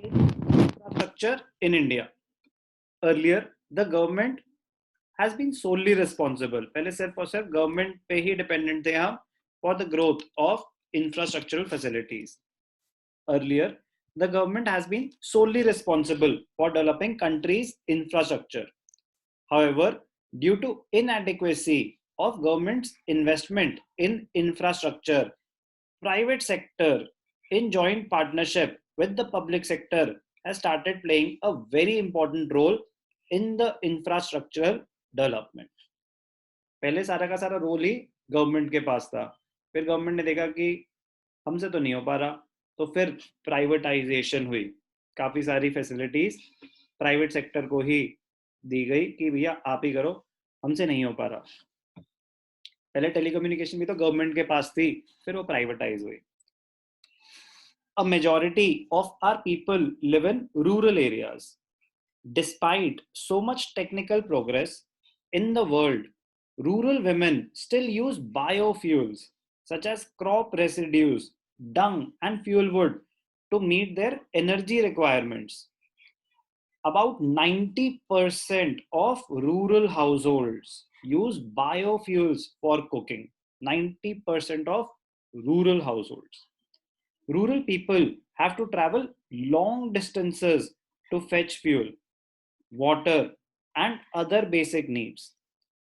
Infrastructure in India. Earlier, the government has been solely responsible. पहले सिर्फ और सिर्फ गवर्नमेंट पे ही डिपेंडेंट थे हम for the growth of infrastructural facilities. Earlier, the government has been solely responsible for developing countries' infrastructure. However, due to inadequacy of government's investment in infrastructure, private sector in joint partnership with the public sector has started playing a very important role in the infrastructural development. पहले सारा का सारा role ही government के पास था, फिर government ने देखा कि हमसे तो नहीं हो पा रहा, तो फिर प्राइवेटाइजेशन हुई, काफी सारी फैसिलिटीज प्राइवेट सेक्टर को ही दी गई कि भैया आप ही करो, हमसे नहीं हो पा रहा। पहले टेलीकम्युनिकेशन भी तो गवर्नमेंट के पास थी, फिर वो प्राइवेटाइज हुई। A majority of our people live in rural areas. Despite so much technical progress in the world, rural women still use biofuels such as crop residues, dung, and fuel wood to meet their energy requirements. About 90% of rural households use biofuels for cooking. 90% of rural households. Rural people have to travel long distances to fetch fuel, water, and other basic needs.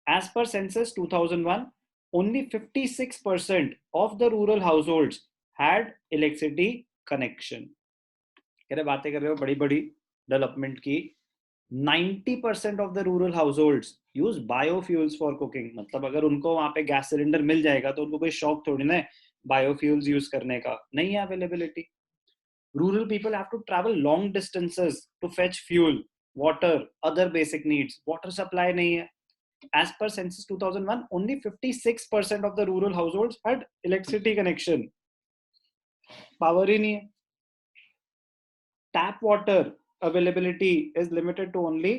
As per Census 2001, only 56% of the rural households had electricity connection. कह रहे बातें कर रहे हो बड़ी बड़ी development की। 90% of the rural households use biofuels for cooking. मतलब अगर उनको वहां पे गैस सिलेंडर मिल जाएगा तो उनको कोई शौक थोड़ी ना बायोफ्यूल्स यूज करने का, नहीं है availability. Rural people have to travel long distances to fetch fuel, water, other basic needs. Water supply नहीं है। As per Census 2001, only 56% of the rural households had electricity connection. Power ही नहीं है। Tap water availability is limited to only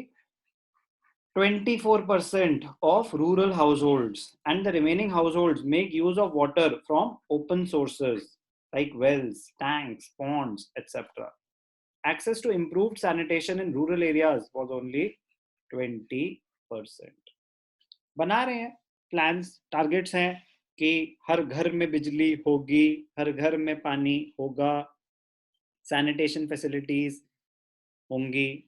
24% of rural households, and the remaining households make use of water from open sources like wells, tanks, ponds, etc. Access to improved sanitation in rural areas was only 20%. बना रहे हैं plans, targets हैं कि हर घर में बिजली होगी, हर घर में पानी होगा, सैनिटेशन फैसिलिटीज होंगी।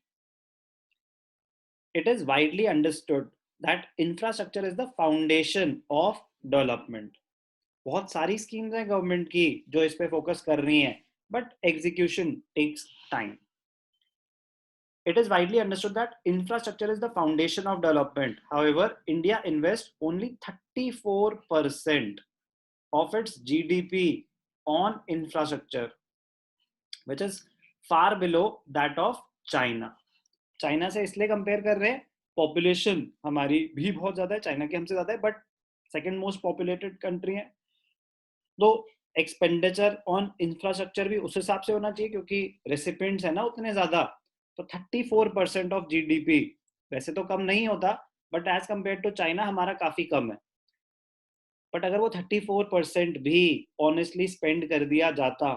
It is widely understood that infrastructure is the foundation of development. बहुत सारी स्कीम्स हैं गवर्नमेंट की जो इस पे फोकस कर रही हैं, but execution takes time. It is widely understood that infrastructure is the foundation of development. However, India invests only 34% of its GDP on infrastructure, which is far below that of China. China से इसलिए compare कर रहे हैं, population हमारी भी बहुत ज्यादा है, चाइना की हमसे ज्यादा है, but second most populated country है। तो एक्सपेंडिचर ऑन इंफ्रास्ट्रक्चर भी उस हिसाब से होना चाहिए क्योंकि रेसिपिएंट्स है ना उतने ज्यादा। तो 34% ऑफ जीडीपी वैसे तो कम नहीं होता, but as compare to China हमारा काफी कम है। बट अगर वो 34% भी ऑनेस्टली स्पेंड कर दिया जाता,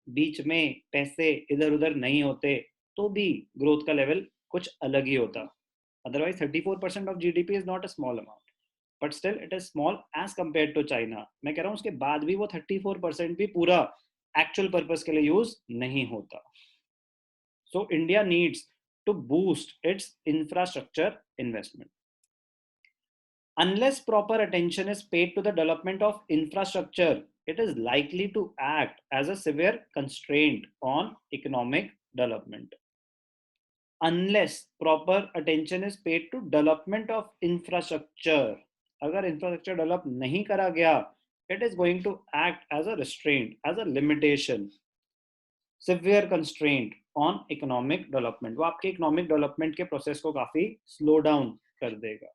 बीच में पैसे इधर उधर नहीं होते, तो भी ग्रोथ का लेवल कुछ अलग ही होता। Otherwise 34% of GDP is not a small amount, but still it is small as compare to China. मैं कह रहा हूँ उसके बाद भी वो 34% भी पूरा एक्चुअल पर्पस के लिए यूज नहीं होता। So India needs to boost its infrastructure investment. Unless proper attention is paid to the development of infrastructure, it is likely to act as a severe constraint on economic development. Unless proper attention is paid to development of infrastructure, अगर infrastructure develop नहीं करा गया, it is going to act as a restraint, as a limitation, severe constraint on economic development. वो आपके economic development के process को काफी slow down कर देगा।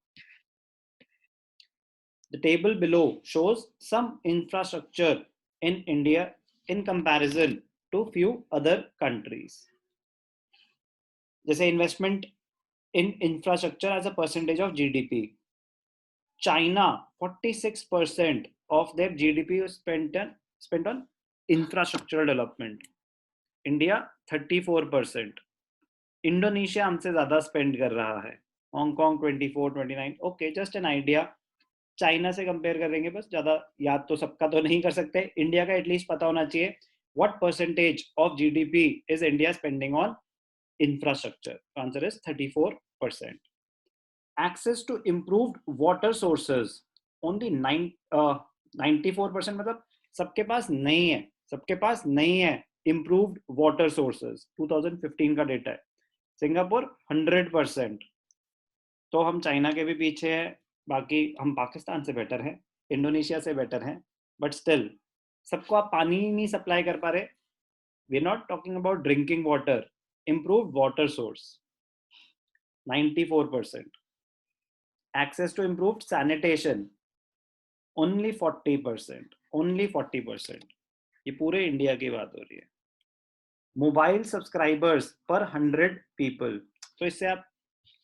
The table below shows some infrastructure in India in comparison to few other countries. जैसे investment in infrastructure as a percentage of GDP. China 46% of their GDP was spent on infrastructural development. India 34%, Indonesia हमसे ज्यादा spend कर रहा है, Hong Kong 24, 29, okay just an idea. China से compare करेंगे, बस ज्यादा याद तो सबका तो नहीं कर सकते, इंडिया का एटलीस्ट पता होना चाहिए what percentage of GDP is India spending on infrastructure. Answer is 34%। Access to improved water sources only 94%, मतलब सबके पास नहीं है, सबके पास नहीं है इम्प्रूव्ड वाटर सोर्सेज, 2015 का डेटा है। सिंगापुर 100%। तो हम चाइना के भी पीछे हैं, बाकी हम पाकिस्तान से बेटर हैं, इंडोनेशिया से बेटर हैं, बट स्टिल सबको आप पानी ही नहीं सप्लाई कर पा रहे। We are not talking about drinking water, improved water source 94%। Access to improved sanitation only 40%, only 40%। ये पूरे इंडिया की बात हो रही है। मोबाइल सब्सक्राइबर्स पर 100 पीपल, तो इससे आप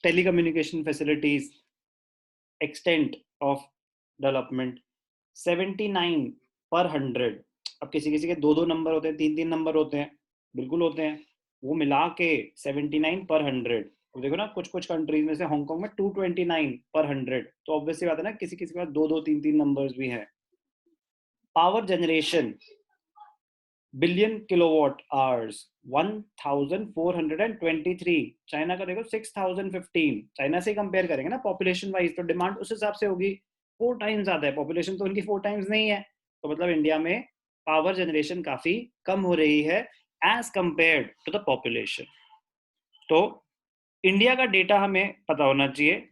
telecommunication facilities, extent of development 79 पर 100। अब किसी किसी के दो दो नंबर होते हैं, तीन तीन नंबर होते हैं, बिल्कुल होते हैं, वो मिला के 79 पर 100। अब देखो ना, कुछ कुछ कंट्रीज में से हांगकांग में 229 पर 100, तो ऑब्वियसली बात है ना, किसी किसी के पास दो दो तीन तीन नंबर्स भी हैं। Power generation billion kilowatt hours 1423, China का देखो 6015। चाइना से कंपेयर करेंगे ना पॉपुलेशन वाइज, तो डिमांड उस हिसाब से होगी, 4 टाइम्स ज्यादा है, पॉपुलेशन तो उनकी 4 टाइम्स नहीं है, तो मतलब इंडिया में पावर जनरेशन काफी कम हो रही है as compared to the population. तो इंडिया का डेटा हमें पता होना चाहिए,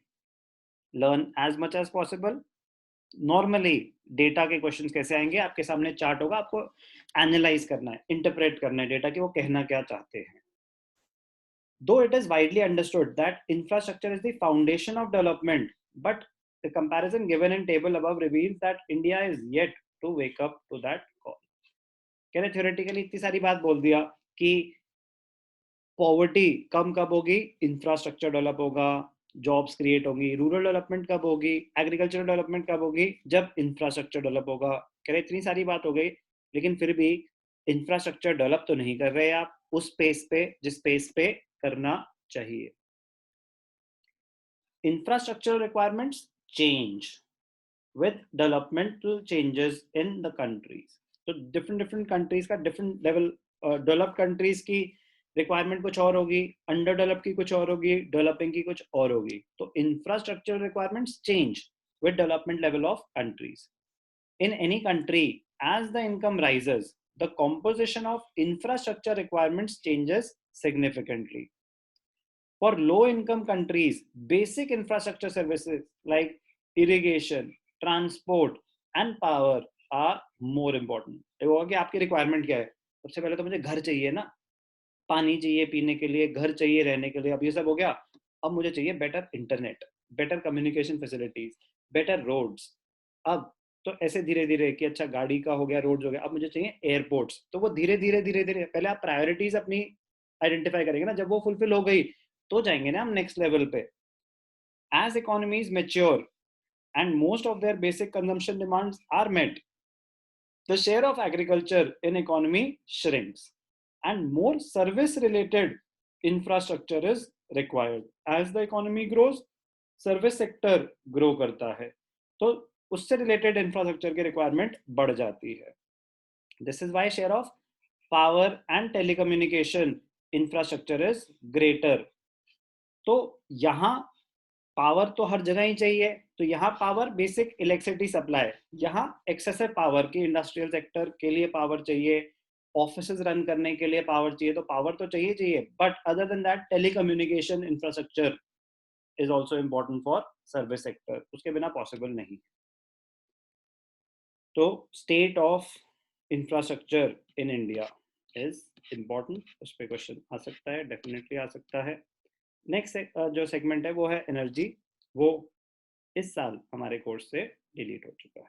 learn as much as possible. Normally data के क्वेश्चंस कैसे आएंगे, आपके सामने चार्ट होगा, आपको एनालाइज करना है, इंटरप्रेट करना है डेटा कि वो कहना क्या चाहते हैं। Though it is widely understood that infrastructure is the foundation of development, but the comparison given in table above reveals that India is yet to wake up to that call. कह रहे theoretically इतनी सारी बात बोल दिया कि poverty कम कब होगी, इंफ्रास्ट्रक्चर डेवलप होगा, जॉब्स क्रिएट होंगी, रूरल डेवलपमेंट कब होगी, एग्रीकल्चरल डेवलपमेंट कब होगी, जब इंफ्रास्ट्रक्चर डेवलप होगा। कह रहे इतनी सारी बात हो गई, लेकिन फिर भी इंफ्रास्ट्रक्चर डेवलप तो नहीं कर रहे आप उस पेस पे जिस पेस पे करना चाहिए। Infrastructural requirements change with developmental changes in the countries. तो डिफरेंट डिफरेंट कंट्रीज का डिफरेंट लेवल, डेवलप्ड कंट्रीज की रिक्वायरमेंट कुछ और होगी, अंडर डेवलप की कुछ और होगी, डेवलपिंग की कुछ और होगी। तो infrastructure requirements change with development level of countries. In any country, as the income rises, the composition of infrastructure requirements changes significantly. For low income countries, basic infrastructure services like irrigation, transport and power are more important. देखो कि आपकी requirement क्या है, सबसे पहले तो मुझे घर चाहिए ना, पानी चाहिए पीने के लिए, घर चाहिए रहने के लिए, अब ये सब हो गया। अब मुझे चाहिए better internet, better communication facilities, better roads. अब तो ऐसे धीरे धीरे कि अच्छा गाड़ी का हो गया, रोड्स हो गया, अब मुझे चाहिए एयरपोर्ट्स। तो वो धीरे धीरे धीरे धीरे पहले आप प्रायोरिटीज अपनी आइडेंटिफाई करेंगे ना, जब वो फुलफिल हो गई तो जाएंगे ना हम नेक्स्ट लेवल पे। As economies mature and most of their basic consumption demands are met, the share of agriculture in economy shrinks and more service related infrastructure is required. As the economy grows, service sector grow करता है, तो उससे related infrastructure की requirement बढ़ जाती है। This is why share of power and telecommunication infrastructure is greater. तो यहाँ पावर तो हर जगह ही चाहिए, तो यहाँ पावर बेसिक इलेक्ट्रिसिटी सप्लाई, यहाँ एक्सेसिव पावर की इंडस्ट्रियल सेक्टर के लिए पावर चाहिए, ऑफिसेज रन करने के लिए पावर चाहिए, तो पावर तो चाहिए चाहिए, but other than that telecommunication infrastructure is also important for service sector, उसके बिना पॉसिबल नहीं। तो state of infrastructure in India is important, उस पर क्वेश्चन आ सकता है, डेफिनेटली आ सकता है। नेक्स्ट जो सेगमेंट है वो है एनर्जी, वो इस साल हमारे कोर्स से डिलीट हो चुका है।